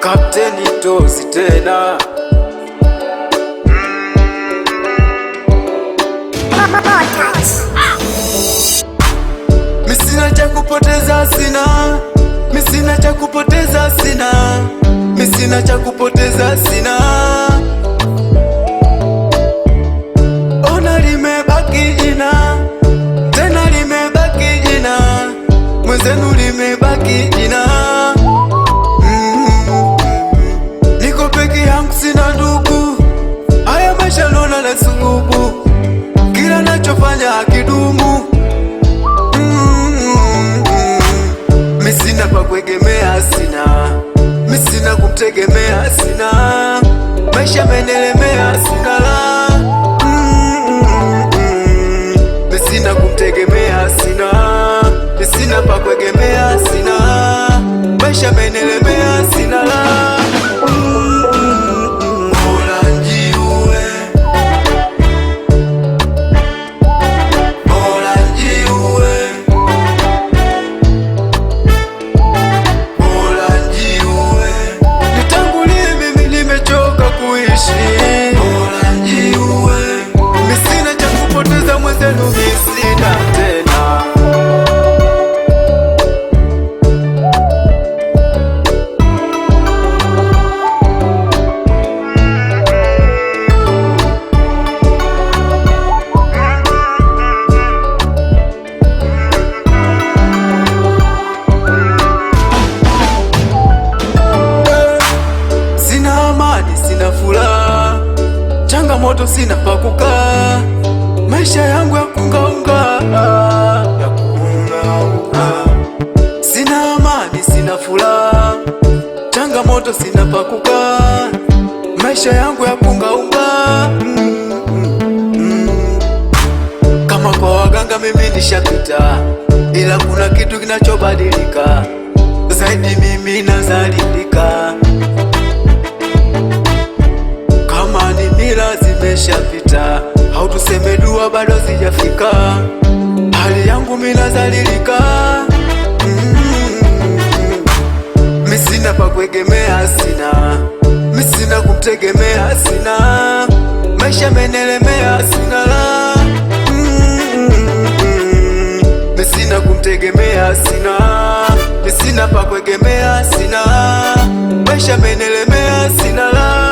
Kapteni Tozi tena. Misina cha kupoteza sina, misina cha kupoteza sina, misina cha kupoteza sina. Ona limebaki jina, tena limebaki jina, mwenzenu limebaki jina. Niko peke yangu sina ndugu, haya maisha lona na sulubu, kila nachofanya hakidumu. Misina pa kuegemea sina, misina kumtegemea sina, maisha menelemea sina la. Misina kumtegemea sina, misina pa kuegemea sina, maisha menelemea sina la. Misina cha kupoteza mwenzenu, misina tena. Sina amani, sina furaha, changamoto sina pa kukaa, maisha yangu ya kungaunga, ya kungaunga. Sina amani, sina furaha, changamoto sina pa kukaa, maisha yangu ya kungaunga. Kama kwa waganga mimi nishapita, ila kuna kitu kinachobadilika zaidi, mimi nazalilika. Kama ni mila zimeshapita, au tuseme dua bado zijafika, hali yangu mimi nazalilika. Misina pa kuegemea sina, misina kumtegemea sina, maisha menelemea sina la. Misina kumtegemea sina, misina pa kuegemea sina, maisha menelemea sina la.